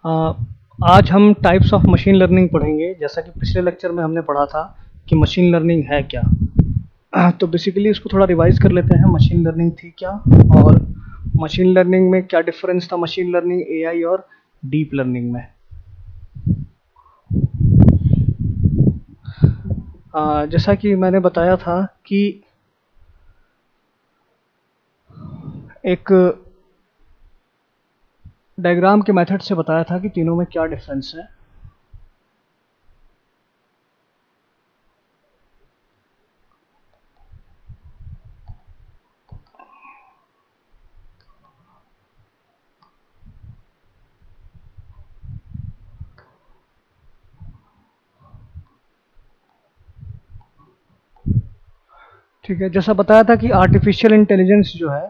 आ, आज हम types of machine learning पढ़ेंगे। जैसा कि पिछले लेक्चर में हमने पढ़ा था कि मशीन लर्निंग है क्या। तो बेसिकली इसको थोड़ा रिवाइज कर लेते हैं। मशीन लर्निंग थी क्या और मशीन लर्निंग में क्या डिफरेंस था मशीन लर्निंग, एआई और डीप लर्निंग में। जैसा कि मैंने बताया था कि एक डायग्राम के मेथड से बताया था कि तीनों में क्या डिफरेंस है। ठीक है, जैसा बताया था कि आर्टिफिशियल इंटेलिजेंस जो है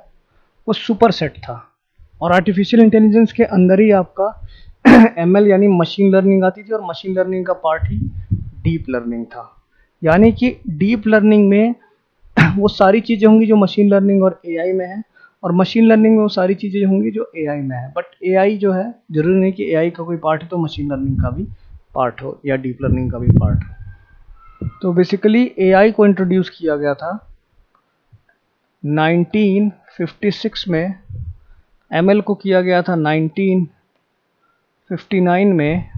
वो सुपर सेट था और आर्टिफिशियल इंटेलिजेंस के अंदर ही आपका एमएल यानी मशीन लर्निंग आती थी और मशीन लर्निंग का पार्ट ही डीप लर्निंग था। यानी कि डीप लर्निंग में वो सारी चीज़ें होंगी जो मशीन लर्निंग और एआई में है, और मशीन लर्निंग में वो सारी चीज़ें होंगी जो एआई में है। बट एआई जो है, जरूरी नहीं कि एआई का कोई पार्ट है तो मशीन लर्निंग का भी पार्ट हो या डीप लर्निंग का भी पार्ट हो। तो बेसिकली एआई को इंट्रोड्यूस किया गया था 1956 में, एमएल को किया गया था 1959 में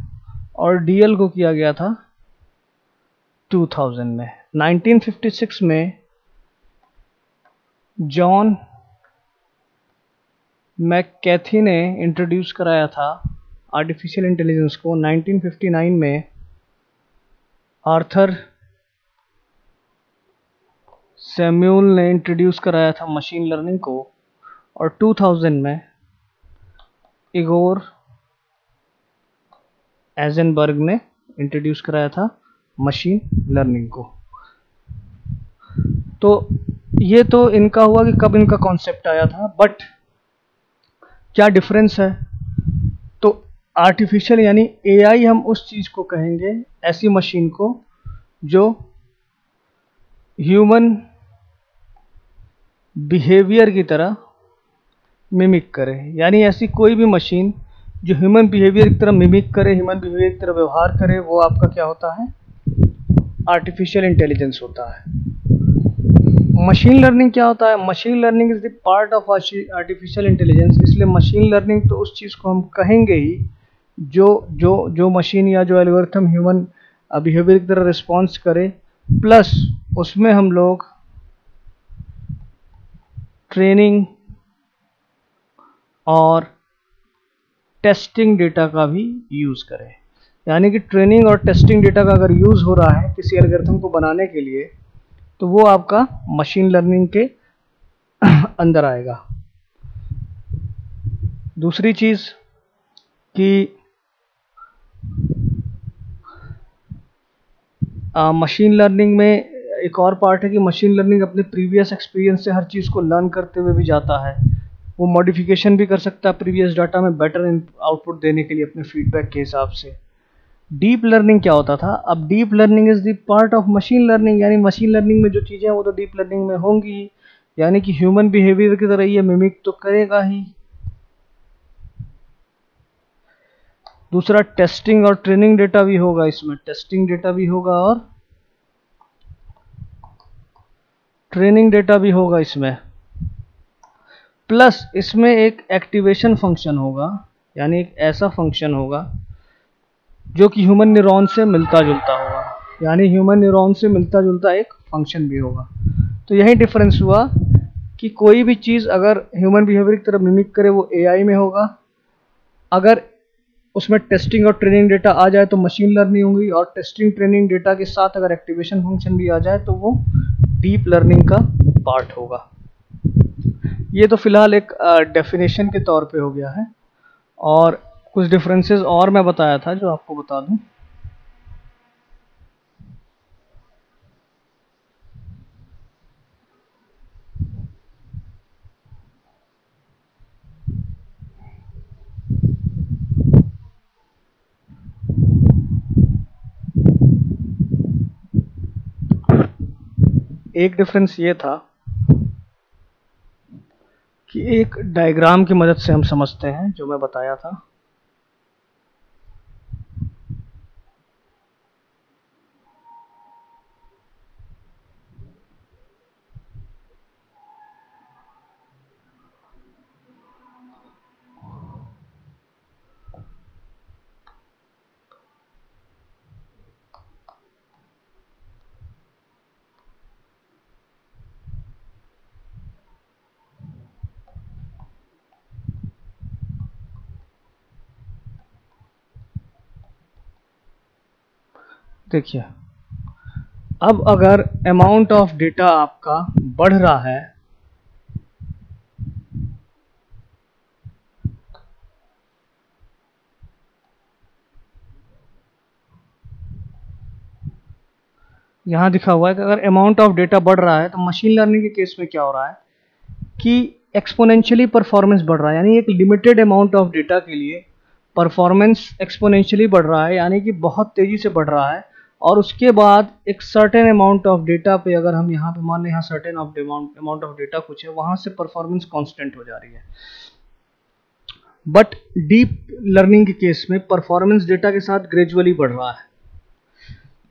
और डीएल को किया गया था 2000 में। 1956 में जॉन मैककैथी ने इंट्रोड्यूस कराया था आर्टिफिशियल इंटेलिजेंस को। 1959 में आर्थर सैमुअल ने इंट्रोड्यूस कराया था मशीन लर्निंग को, और 2000 में इगोर एजनबर्ग ने इंट्रोड्यूस कराया था मशीन लर्निंग को। तो ये तो इनका हुआ कि कब इनका कॉन्सेप्ट आया था, बट क्या डिफरेंस है। तो आर्टिफिशियल यानी एआई हम उस चीज़ को कहेंगे, ऐसी मशीन को जो ह्यूमन बिहेवियर की तरह मिमिक करे। यानी ऐसी कोई भी मशीन जो ह्यूमन बिहेवियर की तरह मिमिक करे, ह्यूमन बिहेवियर की तरह व्यवहार करे, वो आपका क्या होता है, आर्टिफिशियल इंटेलिजेंस होता है। मशीन लर्निंग क्या होता है, machine learning is the part of artificial intelligence. इसलिए मशीन लर्निंग तो उस चीज़ को हम कहेंगे ही जो जो जो मशीन या जो एल्गोरिथम ह्यूमन बिहेवियर की तरह रिस्पॉन्स करे, प्लस उसमें हम लोग ट्रेनिंग और टेस्टिंग डेटा का भी यूज़ करें। यानी कि ट्रेनिंग और टेस्टिंग डेटा का अगर यूज़ हो रहा है किसी एल्गोरिथम को बनाने के लिए, तो वो आपका मशीन लर्निंग के अंदर आएगा। दूसरी चीज़ कि मशीन लर्निंग में एक और पार्ट है कि मशीन लर्निंग अपने प्रीवियस एक्सपीरियंस से हर चीज़ को लर्न करते हुए भी जाता है। वो मॉडिफिकेशन भी कर सकता है प्रीवियस डाटा में बेटर आउटपुट देने के लिए अपने फीडबैक के हिसाब से। डीप लर्निंग क्या होता था, अब deep learning is the part of machine learning. यानी मशीन लर्निंग में जो चीज़ें हैं वो तो डीप लर्निंग में होंगी, यानी कि ह्यूमन बिहेवियर की तरह ये मिमिक तो करेगा ही। दूसरा, टेस्टिंग और ट्रेनिंग डेटा भी होगा इसमें, टेस्टिंग डेटा भी होगा और ट्रेनिंग डेटा भी होगा इसमें। प्लस इसमें एक एक्टिवेशन फंक्शन होगा, यानी एक ऐसा फंक्शन होगा जो कि ह्यूमन न्यूरॉन से मिलता जुलता होगा। यानी ह्यूमन न्यूरॉन से मिलता जुलता एक फंक्शन भी होगा। तो यही डिफरेंस हुआ कि कोई भी चीज़ अगर ह्यूमन बिहेवियर की तरह मिमिक करे वो एआई में होगा, अगर उसमें टेस्टिंग और ट्रेनिंग डेटा आ जाए तो मशीन लर्निंग होगी, और टेस्टिंग ट्रेनिंग डेटा के साथ अगर एक्टिवेशन फंक्शन भी आ जाए तो वो डीप लर्निंग का पार्ट होगा। ये तो फिलहाल एक डेफिनेशन के तौर पे हो गया है, और कुछ डिफरेंसेस और मैं बताया था जो आपको बता दूं। एक डिफरेंस ये था कि एक डायग्राम की मदद से हम समझते हैं, जो मैं बताया था देखिए, अब अगर अमाउंट ऑफ डेटा आपका बढ़ रहा है, यहां लिखा हुआ है कि अगर अमाउंट ऑफ डेटा बढ़ रहा है तो मशीन लर्निंग के केस में क्या हो रहा है कि एक्सपोनेंशियली परफॉर्मेंस बढ़ रहा है, यानी एक लिमिटेड अमाउंट ऑफ डेटा के लिए परफॉर्मेंस एक्सपोनेंशियली बढ़ रहा है, यानी कि बहुत तेजी से बढ़ रहा है। और उसके बाद एक सर्टेन अमाउंट ऑफ डेटा पे, अगर हम यहाँ पे मान लें यहाँ सर्टेन अमाउंट ऑफ डेटा कुछ है, वहां से परफॉर्मेंस कांस्टेंट हो जा रही है। बट डीप लर्निंग के केस में परफॉर्मेंस डेटा के साथ ग्रेजुअली बढ़ रहा है।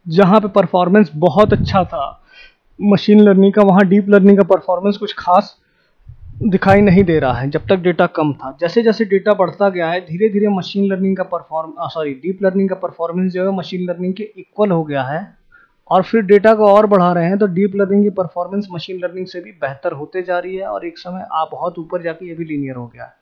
जहां पे परफॉर्मेंस बहुत अच्छा था मशीन लर्निंग का, वहां डीप लर्निंग का परफॉर्मेंस कुछ खास दिखाई नहीं दे रहा है जब तक डेटा कम था। जैसे जैसे डेटा बढ़ता गया है, धीरे धीरे मशीन लर्निंग का डीप लर्निंग का परफॉर्मेंस जो है मशीन लर्निंग के इक्वल हो गया है। और फिर डेटा को और बढ़ा रहे हैं तो डीप लर्निंग की परफॉर्मेंस मशीन लर्निंग से भी बेहतर होते जा रही है, और एक समय आप बहुत ऊपर जाके ये भी लीनियर हो गया है।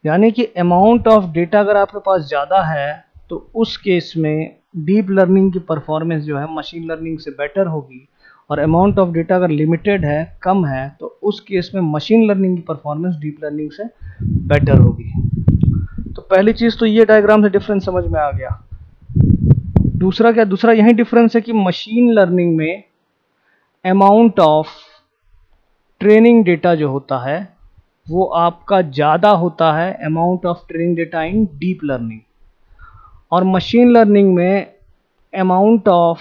यानी कि अमाउंट ऑफ डेटा अगर आपके पास ज़्यादा है तो उस केस में डीप लर्निंग की परफॉर्मेंस जो है मशीन लर्निंग से बेटर होगी, और अमाउंट ऑफ डेटा अगर लिमिटेड है, कम है, तो उस केस में मशीन लर्निंग की परफॉर्मेंस डीप लर्निंग से बेटर होगी। तो पहली चीज़ तो ये डायग्राम से डिफरेंस समझ में आ गया। दूसरा क्या, दूसरा यही डिफरेंस है कि मशीन लर्निंग में अमाउंट ऑफ ट्रेनिंग डेटा जो होता है वो आपका ज़्यादा होता है amount of training data in deep learning, और मशीन लर्निंग में अमाउंट ऑफ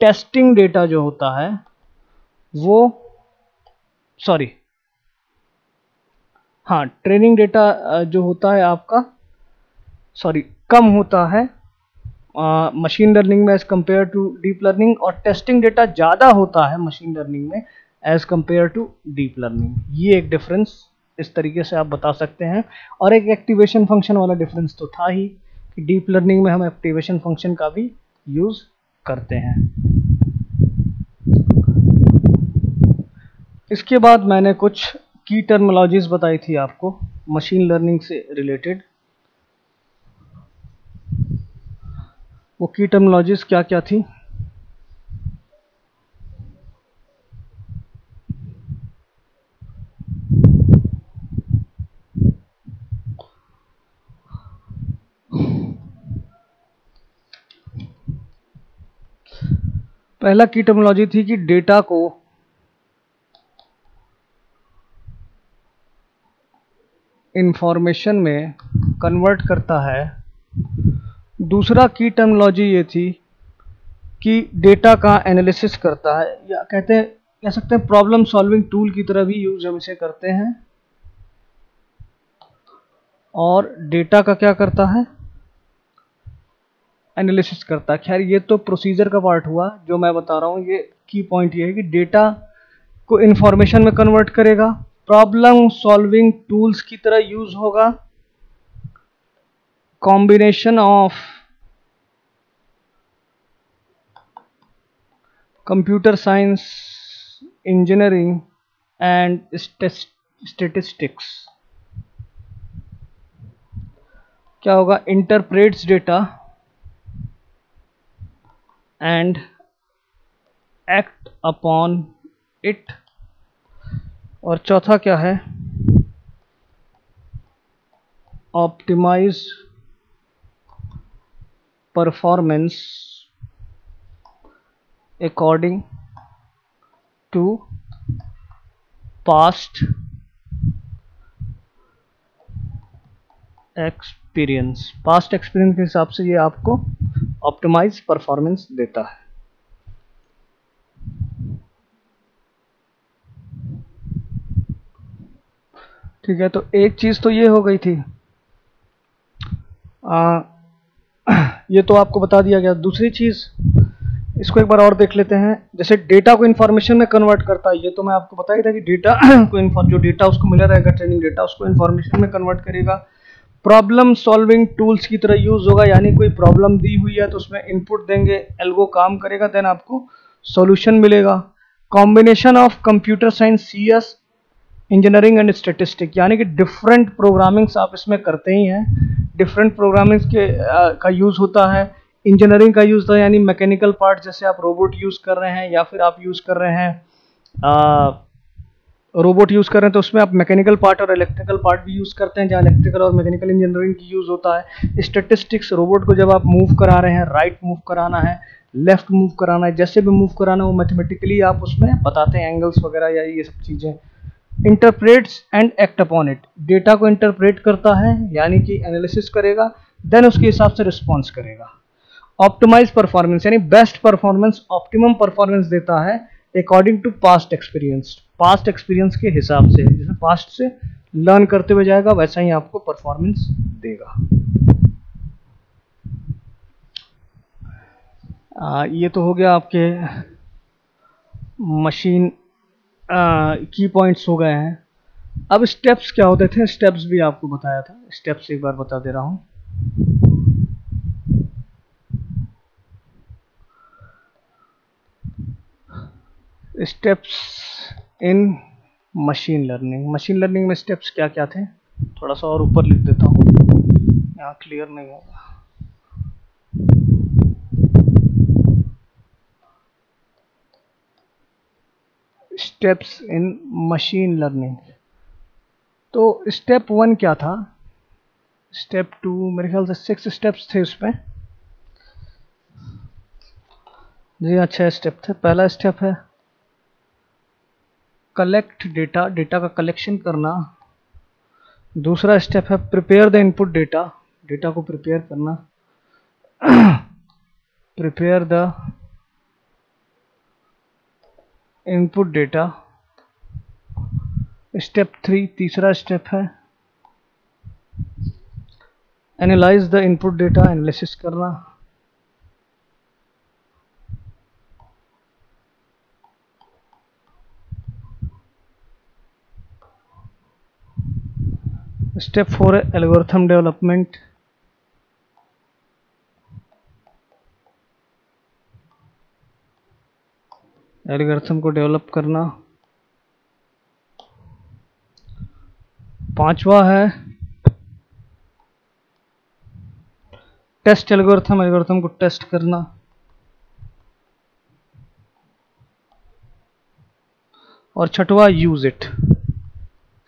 टेस्टिंग डेटा जो होता है वो ट्रेनिंग डेटा जो होता है आपका कम होता है मशीन लर्निंग में as compare to deep learning, और टेस्टिंग डेटा ज़्यादा होता है मशीन लर्निंग में as compare to deep learning. ये एक डिफरेंस इस तरीके से आप बता सकते हैं। और एक एक्टिवेशन फंक्शन वाला डिफरेंस तो था ही कि डीप लर्निंग में हम एक्टिवेशन फंक्शन का भी यूज़ करते हैं। इसके बाद मैंने कुछ की टर्मिनोलॉजीज बताई थी आपको मशीन लर्निंग से रिलेटेड। वो की टर्मिनोलॉजीज क्या क्या थी? पहला की टर्मिनोलॉजी थी कि डेटा को इंफॉर्मेशन में कन्वर्ट करता है। दूसरा की टर्मिनोलॉजी ये थी कि डेटा का एनालिसिस करता है, या कह सकते हैं प्रॉब्लम सॉल्विंग टूल की तरह भी यूज हम इसे करते हैं। और डेटा का क्या करता है, एनालिसिस करता है। खैर ये तो प्रोसीजर का पार्ट हुआ, जो मैं बता रहा हूँ ये की पॉइंट ये है कि डेटा को इंफॉर्मेशन में कन्वर्ट करेगा, प्रॉब्लम सॉल्विंग टूल्स की तरह यूज होगा, combination of computer science, engineering and statistics. क्या होगा, interprets data and act upon it. और चौथा क्या है, optimise performance according to past experience. Past experience के हिसाब से ये आपको ऑप्टिमाइज परफॉर्मेंस देता है। ठीक है, तो एक चीज तो ये हो गई थी, ये तो आपको बता दिया गया। दूसरी चीज, इसको एक बार और देख लेते हैं। जैसे डेटा को इन्फॉर्मेशन में कन्वर्ट करता है, ये तो मैं आपको बता ही था कि डेटा को जो डेटा उसको मिला रहेगा ट्रेनिंग डेटा, उसको इन्फॉर्मेशन में कन्वर्ट करेगा। प्रॉब्लम सॉल्विंग टूल्स की तरह यूज होगा, यानी कोई प्रॉब्लम दी हुई है तो उसमें इनपुट देंगे, एल्गो काम करेगा, देन आपको सॉल्यूशन मिलेगा। Combination of computer science, CS, engineering and statistic, यानी कि डिफरेंट प्रोग्रामिंग्स आप इसमें करते ही हैं, डिफरेंट प्रोग्रामिंग्स का यूज़ होता है। इंजीनियरिंग का यूज़ था, यानी मैकेनिकल पार्ट, जैसे आप रोबोट यूज़ कर रहे हैं या फिर आप यूज़ कर रहे हैं रोबोट यूज़ कर रहे हैं तो उसमें आप मैकेनिकल पार्ट और इलेक्ट्रिकल पार्ट भी यूज़ करते हैं, जहाँ इलेक्ट्रिकल और मैकेनिकल इंजीनियरिंग की यूज़ होता है। स्टैटिस्टिक्स, रोबोट को जब आप मूव करा रहे हैं, राइट मूव कराना है, लेफ्ट मूव कराना है, जैसे भी मूव कराना है वो मैथमेटिकली आप उसमें बताते हैं, एंगल्स वगैरह या ये सब चीज़ें। Interprets and act upon it, data को इंटरप्रेट करता है यानी कि एनालिसिस करेगा, देन उसके हिसाब से रिस्पॉन्स करेगा। ऑप्टिमाइज परफॉर्मेंस, यानी बेस्ट परफॉर्मेंस, ऑप्टिमम परफॉर्मेंस देता है according to past experience, past experience के हिसाब से, जैसे पास्ट से लर्न करते हुए जाएगा वैसा ही आपको परफॉर्मेंस देगा। ये तो हो गया आपके मशीन की पॉइंट्स हो गए हैं। अब स्टेप्स क्या होते थे, स्टेप्स भी आपको बताया था, स्टेप्स एक बार बता दे रहा हूँ। Steps in machine learning, machine learning में स्टेप्स क्या क्या थे, थोड़ा सा और ऊपर लिख देता हूँ, यहाँ क्लियर नहीं होगा। स्टेप्स इन मशीन लर्निंग, तो स्टेप 1 क्या था, स्टेप 2, मेरे ख्याल से 6 स्टेप्स थे उसमें जी। अच्छा स्टेप थे, पहला स्टेप है कलेक्ट डेटा, डेटा का कलेक्शन करना। दूसरा स्टेप है prepare the input data, data को प्रिपेयर करना, prepare the input data. Step 3, तीसरा स्टेप है analyse the input data, analysis करना। स्टेप 4 है एल्गोरिथम डेवलपमेंट, एल्गोरिथम को डेवलप करना। पांचवा है टेस्ट एल्गोरिथम, एल्गोरिथम को टेस्ट करना। और छठवा यूज इट,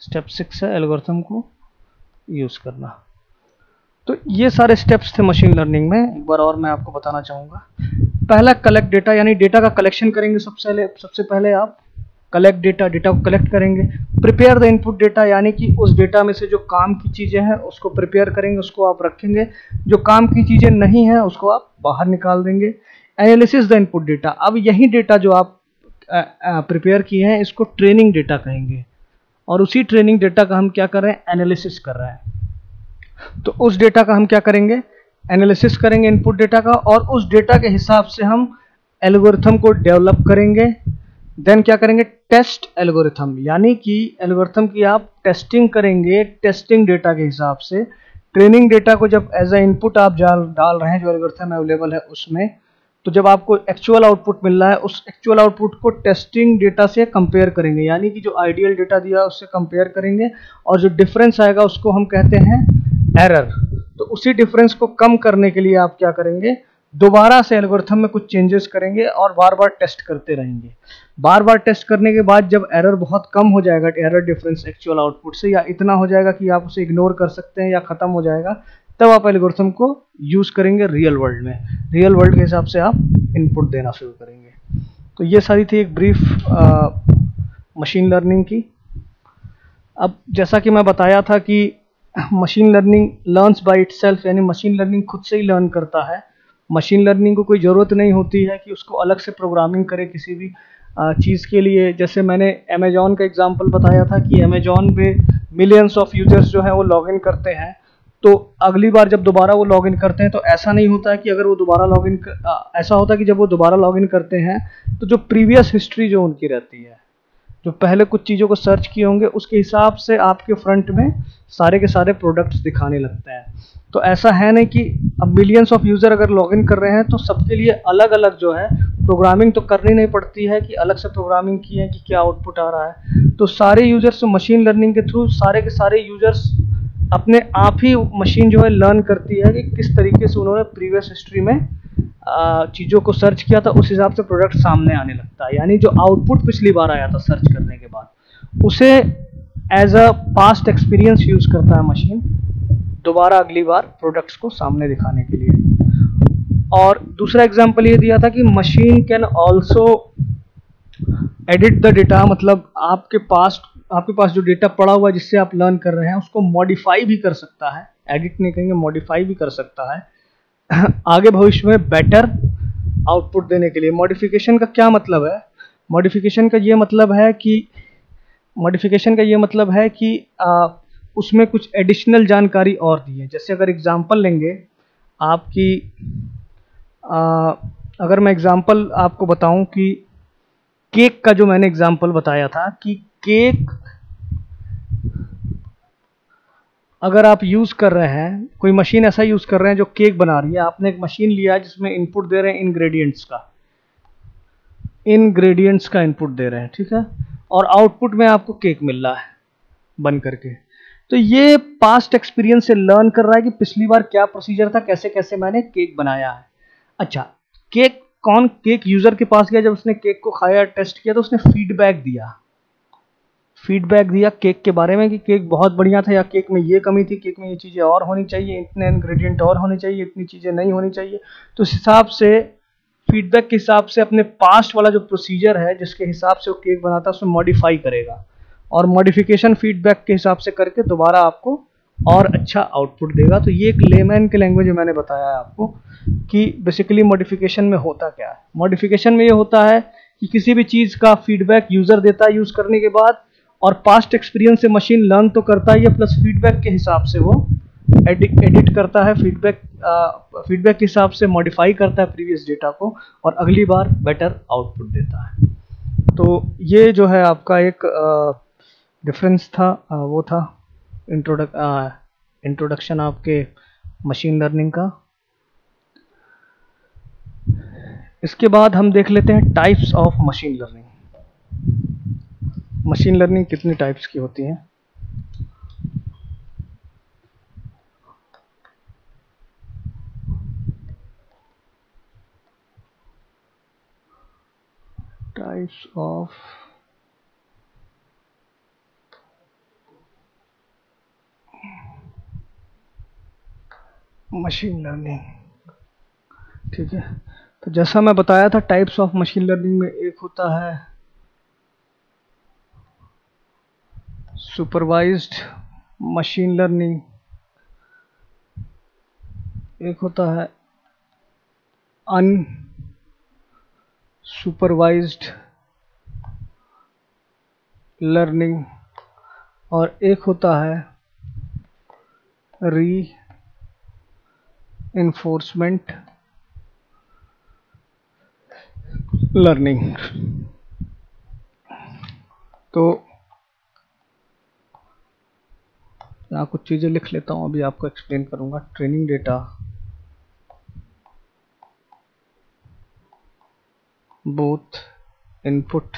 स्टेप 6 है एल्गोरिथम को यूज करना। तो ये सारे स्टेप्स थे मशीन लर्निंग में। एक बार और मैं आपको बताना चाहूँगा। पहला कलेक्ट डेटा, यानी डेटा का कलेक्शन करेंगे। सबसे पहले आप कलेक्ट डेटा, डेटा को कलेक्ट करेंगे। प्रिपेयर द इनपुट डेटा, यानी कि उस डेटा में से जो काम की चीज़ें हैं उसको प्रिपेयर करेंगे, उसको आप रखेंगे। जो काम की चीज़ें नहीं हैं उसको आप बाहर निकाल देंगे। एनालिसिस द इनपुट डेटा, अब यही डेटा जो आप प्रिपेयर किए हैं इसको ट्रेनिंग डेटा कहेंगे, और उसी ट्रेनिंग डेटा का हम क्या कर रहे हैं, एनालिसिस कर रहे हैं। तो उस डेटा का हम क्या करेंगे, एनालिसिस करेंगे इनपुट डेटा का, और उस डेटा के हिसाब से हम एल्गोरिथम को डेवलप करेंगे। देन क्या करेंगे, टेस्ट एल्गोरिथम, यानी कि एल्गोरिथम की आप टेस्टिंग करेंगे टेस्टिंग डेटा के हिसाब से। ट्रेनिंग डेटा को जब एज ए इनपुट आप डाल रहे हैं जो एल्गोरिथम अवेलेबल है उसमें, तो जब आपको एक्चुअल आउटपुट मिल रहा है उस एक्चुअल आउटपुट को टेस्टिंग डेटा से कंपेयर करेंगे, यानी कि जो आइडियल डेटा दिया है उससे कंपेयर करेंगे, और जो डिफरेंस आएगा उसको हम कहते हैं एरर। तो उसी डिफरेंस को कम करने के लिए आप क्या करेंगे, दोबारा से एल्गोरिथम में कुछ चेंजेस करेंगे और बार बार टेस्ट करते रहेंगे। बार बार टेस्ट करने के बाद जब एरर बहुत कम हो जाएगा, एरर डिफरेंस एक्चुअल आउटपुट से, या इतना हो जाएगा कि आप उसे इग्नोर कर सकते हैं या खत्म हो जाएगा, तब आप एल्गोरिथम को यूज करेंगे रियल वर्ल्ड में। रियल वर्ल्ड के हिसाब से आप इनपुट देना शुरू करेंगे। तो ये सारी थी एक ब्रीफ मशीन लर्निंग की। अब जैसा कि मैं बताया था कि machine learning learns by itself, यानी मशीन लर्निंग खुद से ही लर्न करता है। मशीन लर्निंग को कोई ज़रूरत नहीं होती है कि उसको अलग से प्रोग्रामिंग करे किसी भी चीज़ के लिए। जैसे मैंने अमेजॉन का एग्जांपल बताया था कि अमेजॉन पे मिलियंस ऑफ यूजर्स जो हैं वो लॉगिन करते हैं, तो अगली बार जब दोबारा वो लॉगिन करते हैं तो ऐसा नहीं होता है कि अगर वो दोबारा लॉगिन ऐसा होता है कि जब वो दोबारा लॉगिन करते हैं तो जो प्रीवियस हिस्ट्री जो उनकी रहती है, जो पहले कुछ चीज़ों को सर्च किए होंगे उसके हिसाब से आपके फ्रंट में सारे के सारे प्रोडक्ट्स दिखाने लगते हैं। तो ऐसा है नहीं कि अब मिलियंस ऑफ यूज़र अगर लॉगिन कर रहे हैं तो सबके लिए अलग अलग जो है प्रोग्रामिंग तो करनी नहीं पड़ती है कि अलग से प्रोग्रामिंग की है कि क्या आउटपुट आ रहा है। तो सारे यूजर्स मशीन लर्निंग के थ्रू सारे के सारे यूजर्स अपने आप ही मशीन जो है लर्न करती है कि किस तरीके से उन्होंने प्रीवियस हिस्ट्री में चीज़ों को सर्च किया था उस हिसाब से प्रोडक्ट सामने आने लगता है। यानी जो आउटपुट पिछली बार आया था सर्च करने के बाद, उसे as a past experience use करता है मशीन दोबारा अगली बार प्रोडक्ट्स को सामने दिखाने के लिए। और दूसरा एग्जांपल ये दिया था कि machine can also edit the data, मतलब आपके पास जो डेटा पड़ा हुआ है जिससे आप लर्न कर रहे हैं उसको मॉडिफाई भी कर सकता है, एडिट नहीं कहेंगे, मॉडिफाई भी कर सकता है आगे भविष्य में बेटर आउटपुट देने के लिए। मॉडिफिकेशन का क्या मतलब है? मॉडिफिकेशन का ये मतलब है कि उसमें कुछ एडिशनल जानकारी और दी है। जैसे अगर एग्जांपल लेंगे आपकी, अगर मैं एग्जांपल आपको बताऊं कि केक का, जो मैंने एग्जांपल बताया था कि केक अगर आप यूज़ कर रहे हैं, कोई मशीन ऐसा यूज़ कर रहे हैं जो केक बना रही है, आपने एक मशीन लिया जिसमें इनपुट दे रहे हैं इनग्रेडिएंट्स का इनपुट दे रहे हैं, ठीक है, और आउटपुट में आपको केक मिल रहा है बन करके। तो ये पास्ट एक्सपीरियंस से लर्न कर रहा है कि पिछली बार क्या प्रोसीजर था, कैसे कैसे मैंने केक बनाया है। अच्छा, केक यूजर के पास गया, जब उसने केक को खाया, टेस्ट किया, तो उसने फीडबैक दिया केक के बारे में कि केक बहुत बढ़िया था, या केक में ये कमी थी, केक में ये चीज़ें और होनी चाहिए, इतने इंग्रेडिएंट और होने चाहिए, इतनी चीज़ें नहीं होनी चाहिए। तो इस हिसाब से, फीडबैक के हिसाब से अपने पास्ट वाला जो प्रोसीजर है जिसके हिसाब से वो केक बनाता है उसमें मॉडिफाई करेगा, और मॉडिफिकेशन फीडबैक के हिसाब से करके दोबारा आपको और अच्छा आउटपुट देगा। तो ये एक लेमैन के लैंग्वेज में मैंने बताया है आपको कि बेसिकली मॉडिफिकेशन में होता क्या है। मॉडिफिकेशन में ये होता है कि किसी भी चीज़ का फीडबैक यूज़र देता है यूज़ करने के बाद, और पास्ट एक्सपीरियंस से मशीन लर्न तो करता ही है, प्लस फीडबैक के हिसाब से वो एडिट करता है, फीडबैक के हिसाब से मॉडिफाई करता है प्रीवियस डेटा को, और अगली बार बेटर आउटपुट देता है। तो ये जो है आपका एक डिफरेंस था, वो था इंट्रोडक्शन आपके मशीन लर्निंग का। इसके बाद हम देख लेते हैं types of machine learning. Machine learning कितनी टाइप्स की होती है? टाइप्स ऑफ मशीन लर्निंग, ठीक है। तो जैसा मैं बताया था, टाइप्स ऑफ मशीन लर्निंग में एक होता है सुपरवाइज्ड मशीन लर्निंग, एक होता है अनसुपरवाइज्ड लर्निंग, और एक होता है री इन्फोर्समेंट लर्निंग। तो यहाँ कुछ चीज़ें लिख लेता हूँ, अभी आपको एक्सप्लेन करूँगा। Training data, both input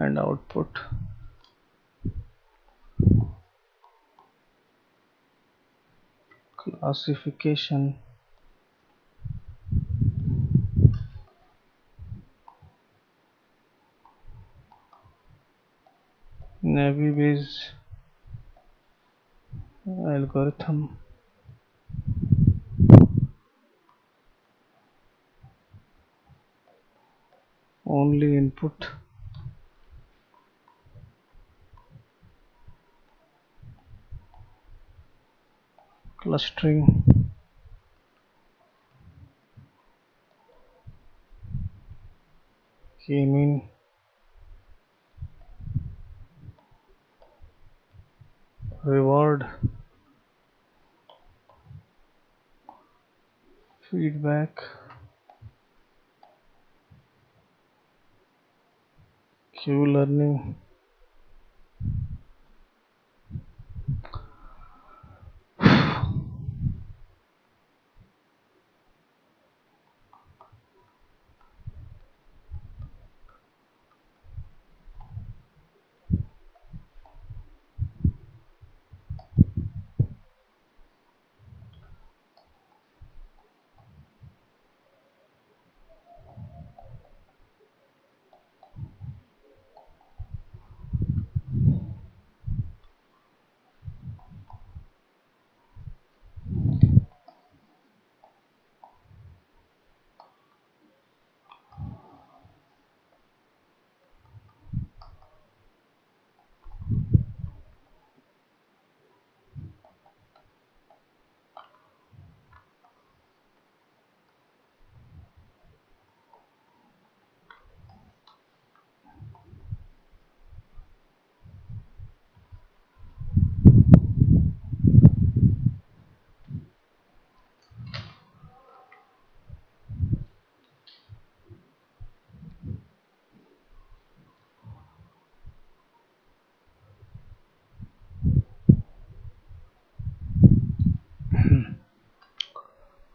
and output, classification, Naive Bayes algorithm, only input, clustering, k-mean, reward, feedback, Q-learning,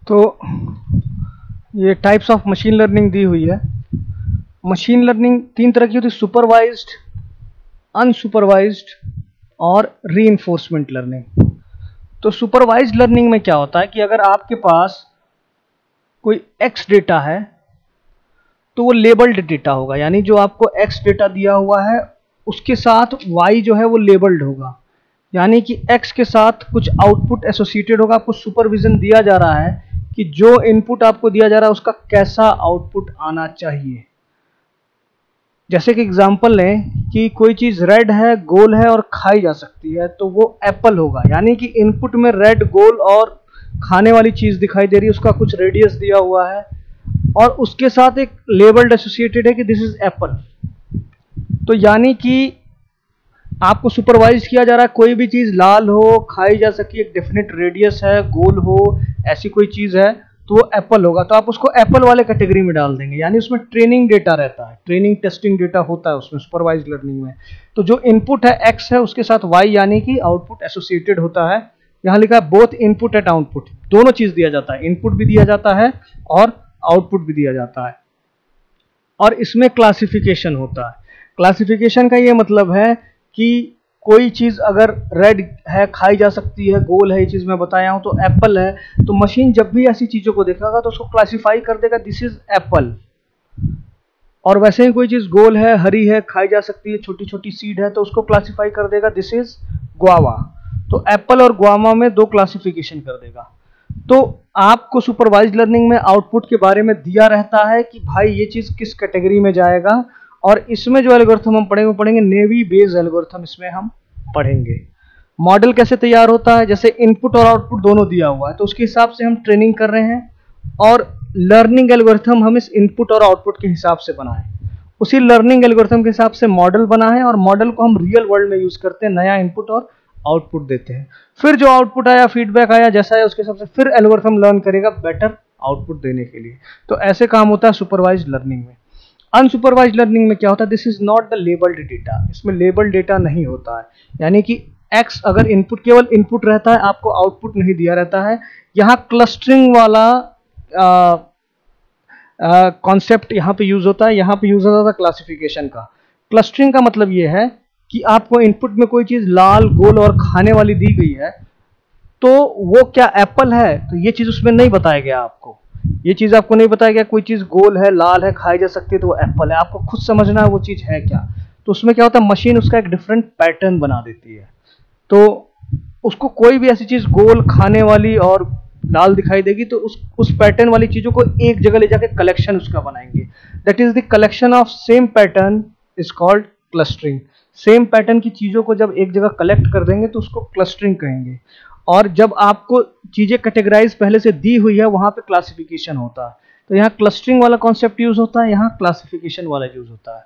तो ये टाइप्स ऑफ मशीन लर्निंग दी हुई है। मशीन लर्निंग 3 तरह की होती है, सुपरवाइज्ड, अनसुपरवाइज्ड और रीइंफोर्समेंट लर्निंग। तो सुपरवाइज्ड लर्निंग में क्या होता है कि अगर आपके पास कोई एक्स डेटा है तो वो लेबल्ड डेटा होगा, यानी जो आपको एक्स डेटा दिया हुआ है उसके साथ वाई जो है वो लेबल्ड होगा, यानी कि एक्स के साथ कुछ आउटपुट एसोसिएटेड होगा। आपको सुपरविजन दिया जा रहा है कि जो इनपुट आपको दिया जा रहा है उसका कैसा आउटपुट आना चाहिए। जैसे कि एग्जांपल लें कि कोई चीज रेड है, गोल है और खाई जा सकती है, तो वो एप्पल होगा, यानी कि इनपुट में रेड, गोल और खाने वाली चीज दिखाई दे रही है, उसका कुछ रेडियस दिया हुआ है और उसके साथ एक लेबल्ड एसोसिएटेड है कि दिस इज एप्पल। तो यानी कि आपको सुपरवाइज किया जा रहा है, कोई भी चीज लाल हो, खाई जा सके, एक डेफिनेट रेडियस है, गोल हो, ऐसी कोई चीज है तो वो एप्पल होगा। तो आप उसको एप्पल वाले कैटेगरी में डाल देंगे, यानी उसमें ट्रेनिंग डेटा रहता है, ट्रेनिंग टेस्टिंग डेटा होता है उसमें सुपरवाइज लर्निंग में। तो जो इनपुट है एक्स है, उसके साथ वाई यानी कि आउटपुट एसोसिएटेड होता है। यहाँ लिखा है बोथ इनपुट एंड आउटपुट, दोनों चीज दिया जाता है, इनपुट भी दिया जाता है और आउटपुट भी दिया जाता है। और इसमें क्लासिफिकेशन होता है। क्लासिफिकेशन का ये मतलब है कि कोई चीज अगर रेड है, खाई जा सकती है, गोल है, ये चीज मैं बताया हूं, तो एप्पल है, तो मशीन जब भी ऐसी चीजों को देखेगा तो उसको क्लासिफाई कर देगा दिस इज एप्पल। और वैसे ही कोई चीज गोल है, हरी है, खाई जा सकती है, छोटी छोटी सीड है, तो उसको क्लासिफाई कर देगा दिस इज गुआवा। तो एप्पल और गुआवा में 2 क्लासिफिकेशन कर देगा। तो आपको सुपरवाइज लर्निंग में आउटपुट के बारे में दिया रहता है कि भाई ये चीज किस कैटेगरी में जाएगा, और इसमें जो एल्गोरिथम हम पढ़ेंगे नेवी बेस एल्गोरिथम इसमें हम पढ़ेंगे। मॉडल कैसे तैयार होता है, जैसे इनपुट और आउटपुट दोनों दिया हुआ है तो उसके हिसाब से हम ट्रेनिंग कर रहे हैं, और लर्निंग एल्गोरिथम हम इस इनपुट और आउटपुट के हिसाब से बनाए, उसी लर्निंग एल्गोरिथम के हिसाब से मॉडल बना है, और मॉडल को हम रियल वर्ल्ड में यूज करते हैं, नया इनपुट और आउटपुट देते हैं। फिर जो आउटपुट आया, फीडबैक आया जैसा है उसके हिसाब से फिर एल्गोरिथम लर्न करेगा बेटर आउटपुट देने के लिए। तो ऐसे काम होता है सुपरवाइज लर्निंग में। अनसुपरवाइज लर्निंग में क्या होता है, this is not the labelled data, इसमें लेबल्ड डेटा नहीं होता है, यानी कि एक्स अगर इनपुट, केवल इनपुट रहता है, आपको आउटपुट नहीं दिया रहता है। यहाँ क्लस्टरिंग वाला कॉन्सेप्ट यहाँ पे यूज होता है, यहाँ पे यूज होता था क्लासिफिकेशन का। क्लस्टरिंग का मतलब ये है कि आपको इनपुट में कोई चीज लाल, गोल और खाने वाली दी गई है, तो वो क्या एप्पल है, तो ये चीज उसमें नहीं बताया गया आपको, ये चीज आपको नहीं बताया गया कोई चीज गोल है, लाल है, खाई जा सकती है तो वो एप्पल है, आपको खुद समझना है वो चीज है क्या। तो उसमें क्या होता है, मशीन उसका एक डिफरेंट पैटर्न बना देती है, तो उसको कोई भी ऐसी चीज गोल, खाने वाली और लाल दिखाई देगी तो उस पैटर्न वाली चीजों को एक जगह ले जाके कलेक्शन उसका बनाएंगे, that is the collection of same pattern is called clustering. Same pattern की चीजों को जब एक जगह कलेक्ट कर देंगे तो उसको क्लस्टरिंग कहेंगे। और जब आपको चीजें कैटेगराइज पहले से दी हुई है वहां पे क्लासिफिकेशन होता है, तो यहाँ क्लस्टरिंग वाला कॉन्सेप्ट यूज होता है, यहाँ क्लासिफिकेशन वाला यूज होता है।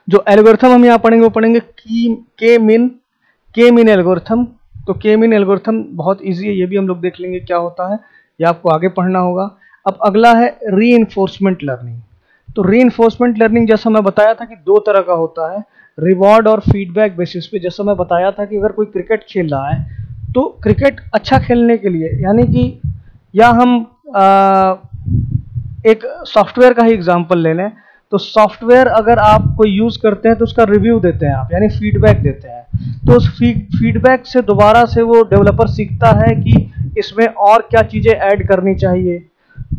जो एल्गोरिथम हम यहाँ पढ़ेंगे वो पढ़ेंगे के मीन एल्गोरिथम। तो के मीन एल्गोरिथम बहुत इजी है, ये भी हम लोग देख लेंगे क्या होता है, ये आपको आगे पढ़ना होगा। अब अगला है रीइंफोर्समेंट लर्निंग। तो रीइंफोर्समेंट लर्निंग जैसा मैं बताया था कि 2 तरह का होता है, रिवॉर्ड और फीडबैक बेसिस पे। जैसा मैं बताया था कि अगर कोई क्रिकेट खेल रहा है तो क्रिकेट अच्छा खेलने के लिए, यानी कि या हम एक सॉफ्टवेयर का ही एग्जांपल ले लें, तो सॉफ्टवेयर अगर आप कोई यूज करते हैं तो उसका रिव्यू देते हैं आप, यानी फीडबैक देते हैं, तो उस फीडबैक से दोबारा से वो डेवलपर सीखता है कि इसमें और क्या चीजें ऐड करनी चाहिए।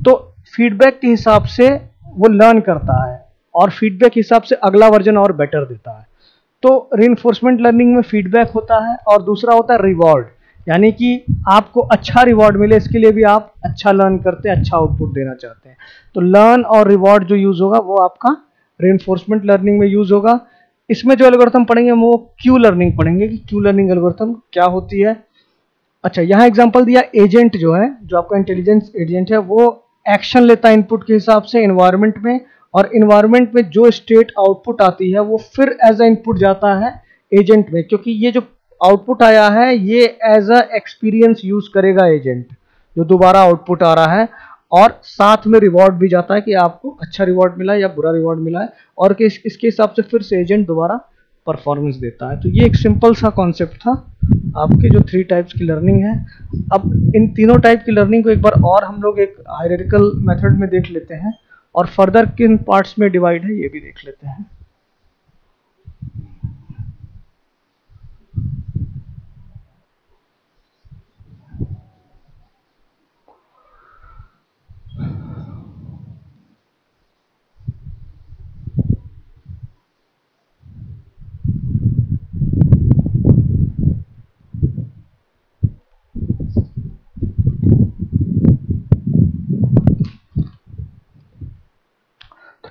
तो फीडबैक के हिसाब से वो लर्न करता है और फीडबैक के हिसाब से अगला वर्जन और बेटर देता है। तो रीइंफोर्समेंट लर्निंग में फीडबैक होता है और दूसरा होता है रिवॉर्ड, यानी कि आपको अच्छा रिवॉर्ड मिले इसके लिए भी आप अच्छा लर्न करते हैं, अच्छा आउटपुट देना चाहते हैं। तो लर्न और रिवॉर्ड जो यूज होगा वो आपका रीइंफोर्समेंट लर्निंग में यूज होगा। इसमें जो एल्गोरिथम पढ़ेंगे वो क्यू लर्निंग पढ़ेंगे कि क्यू लर्निंग एल्गोरिथम क्या होती है। अच्छा, यहाँ एग्जांपल दिया, एजेंट जो है, जो आपका इंटेलिजेंस एजेंट है, वो एक्शन लेता है इनपुट के हिसाब से एनवायरनमेंट में, और एनवायरनमेंट में जो स्टेट आउटपुट आती है वो फिर एज अ इनपुट जाता है एजेंट में, क्योंकि ये जो आउटपुट आया है ये एज अ एक्सपीरियंस यूज करेगा एजेंट, जो दोबारा आउटपुट आ रहा है, और साथ में रिवॉर्ड भी जाता है कि आपको अच्छा रिवॉर्ड मिला है या बुरा रिवॉर्ड मिला है, और इसके हिसाब से फिर से एजेंट दोबारा परफॉर्मेंस देता है। तो ये एक सिंपल सा कॉन्सेप्ट था आपके जो 3 टाइप्स की लर्निंग है। अब इन तीनों टाइप की लर्निंग को एक बार और हम लोग एक हायरार्किकल मेथड में देख लेते हैं और फर्दर किन पार्ट्स में डिवाइड है ये भी देख लेते हैं।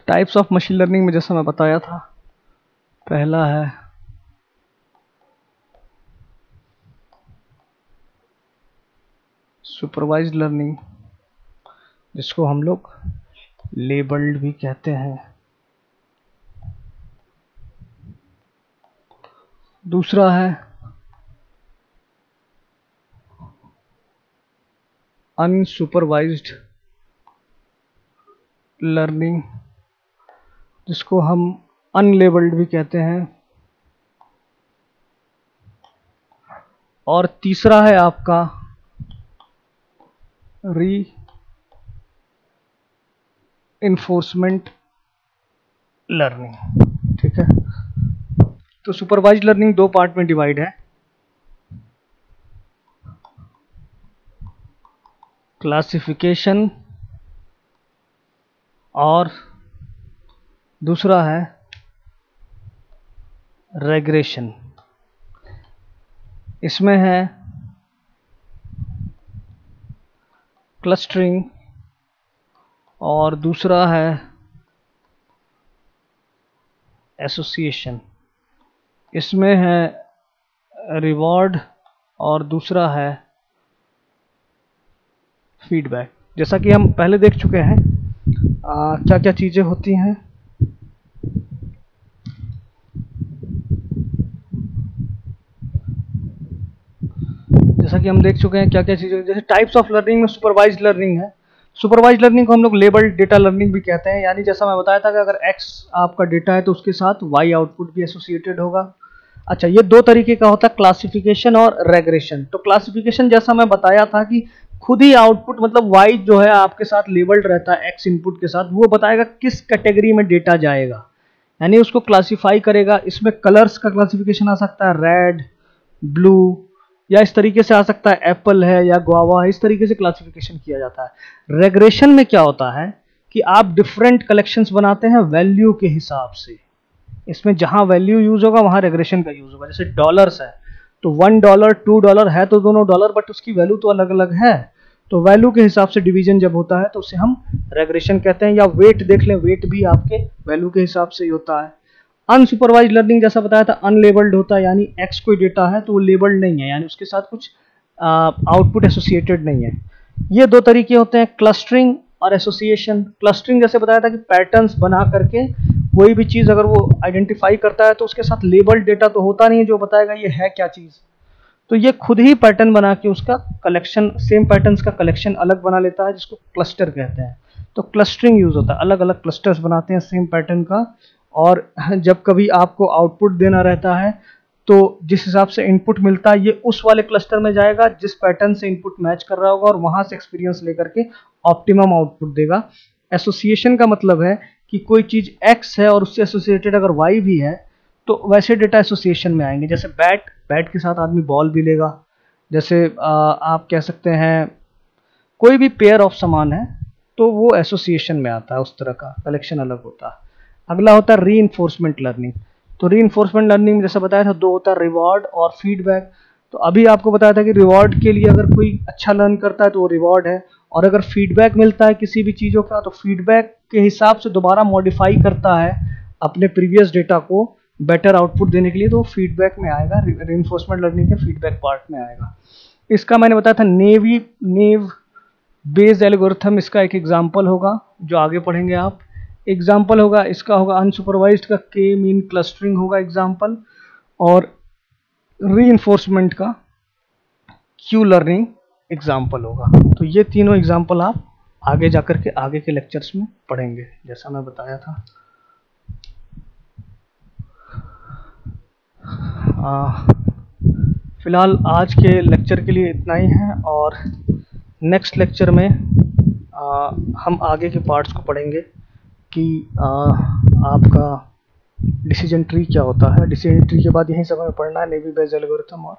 टाइप्स ऑफ मशीन लर्निंग में जैसा मैं बताया था, पहला है सुपरवाइज्ड लर्निंग, जिसको हम लोग लेबल्ड भी कहते हैं। दूसरा है अनसुपरवाइज्ड लर्निंग, जिसको हम अनलेबल्ड भी कहते हैं। और तीसरा है आपका री इन्फोर्समेंट लर्निंग। ठीक है, तो सुपरवाइज्ड लर्निंग 2 पार्ट में डिवाइड है, क्लासिफिकेशन और दूसरा है रेग्रेशन। इसमें है क्लस्टरिंग और दूसरा है एसोसिएशन। इसमें है रिवॉर्ड और दूसरा है फीडबैक। जैसा कि हम पहले देख चुके हैं क्या क्या चीज़ें होती हैं। जैसा कि हम देख चुके हैं क्या क्या चीज़ें, जैसे टाइप्स ऑफ लर्निंग में सुपरवाइज्ड लर्निंग है। सुपरवाइज्ड लर्निंग को हम लोग लेबल्ड डेटा लर्निंग भी कहते हैं, यानी जैसा मैं बताया था कि अगर x आपका डेटा है तो उसके साथ y आउटपुट भी एसोसिएटेड होगा। अच्छा, ये 2 तरीके का होता है, क्लासिफिकेशन और रेग्रेशन। तो क्लासिफिकेशन जैसा मैं बताया था कि खुद ही आउटपुट मतलब y जो है आपके साथ लेबल्ड रहता है x इनपुट के साथ, वो बताएगा किस कैटेगरी में डेटा जाएगा, यानी उसको क्लासिफाई करेगा। इसमें कलर्स का क्लासिफिकेशन आ सकता है, रेड, ब्लू, या इस तरीके से आ सकता है एप्पल है या गुआवा है, इस तरीके से क्लासिफिकेशन किया जाता है। रेग्रेशन में क्या होता है कि आप डिफरेंट कलेक्शंस बनाते हैं वैल्यू के हिसाब से। इसमें जहां वैल्यू यूज होगा वहां रेग्रेशन का यूज होगा। जैसे डॉलर्स है तो $1 $2 है तो दोनों डॉलर, बट उसकी वैल्यू तो अलग अलग है, तो वैल्यू के हिसाब से डिवीजन जब होता है तो उसे हम रेग्रेशन कहते हैं। या वेट देख लें, वेट भी आपके वैल्यू के हिसाब से ही होता है। अनसुपरवाइज्ड लर्निंग जैसा बताया था अनलेबल्ड होता है, यानी एक्स कोई डेटा है तो वो लेबल्ड नहीं है, यानी उसके साथ कुछ आउटपुट एसोसिएटेड नहीं है। ये 2 तरीके होते हैं, क्लस्टरिंग और एसोसिएशन। क्लस्टरिंग जैसे बताया था कि पैटर्न्स बना करके कोई भी चीज़ अगर वो आइडेंटिफाई करता है तो उसके साथ लेबल्ड डेटा तो होता नहीं है जो बताएगा ये है क्या चीज़, तो ये खुद ही पैटर्न बना के उसका कलेक्शन, सेम पैटर्न्स का कलेक्शन अलग बना लेता है, जिसको क्लस्टर कहते हैं। तो क्लस्टरिंग यूज होता है, अलग अलग क्लस्टर्स बनाते हैं सेम पैटर्न का। और जब कभी आपको आउटपुट देना रहता है तो जिस हिसाब से इनपुट मिलता है ये उस वाले क्लस्टर में जाएगा जिस पैटर्न से इनपुट मैच कर रहा होगा, और वहां से एक्सपीरियंस लेकर के ऑप्टिमम आउटपुट देगा। एसोसिएशन का मतलब है कि कोई चीज एक्स है और उससे एसोसिएटेड अगर वाई भी है तो वैसे डेटा एसोसिएशन में आएंगे। जैसे बैट, बैट के साथ आदमी बॉल भी लेगा। जैसे आप कह सकते हैं कोई भी पेयर ऑफ सामान है तो वो एसोसिएशन में आता है, उस तरह का कलेक्शन अलग होता है। अगला होता है रीइंफोर्समेंट लर्निंग। तो रीइंफोर्समेंट लर्निंग में जैसा बताया था 2 होता है, रिवॉर्ड और फीडबैक। तो अभी आपको बताया था कि रिवॉर्ड के लिए अगर कोई अच्छा लर्न करता है तो वो रिवॉर्ड है, और अगर फीडबैक मिलता है किसी भी चीज़ों का तो फीडबैक के हिसाब से दोबारा मॉडिफाई करता है अपने प्रीवियस डेटा को बेटर आउटपुट देने के लिए, तो फीडबैक में आएगा, रीइंफोर्समेंट लर्निंग के फीडबैक पार्ट में आएगा। इसका मैंने बताया था नेव बेस्ड एल्गोरिथम, इसका एक एग्जाम्पल होगा जो आगे पढ़ेंगे आप। एग्जाम्पल होगा इसका, होगा अनसुपरवाइज्ड का के मीन क्लस्टरिंग होगा एग्जाम्पल, और रीइंफोर्समेंट का क्यू लर्निंग एग्जाम्पल होगा। तो ये तीनों एग्जाम्पल आप आगे जाकर के आगे के लेक्चर्स में पढ़ेंगे जैसा मैं बताया था। फ़िलहाल आज के लेक्चर के लिए इतना ही है, और नेक्स्ट लेक्चर में हम आगे के पार्ट्स को पढ़ेंगे कि आपका डिसीजन ट्री क्या होता है। डिसीजन ट्री के बाद यही सब हमें पढ़ना है, नेवी बेस्ड एल्गोरिथम और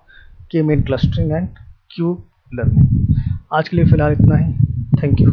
के mean clustering and cube learning. आज के लिए फ़िलहाल इतना ही। Thank you.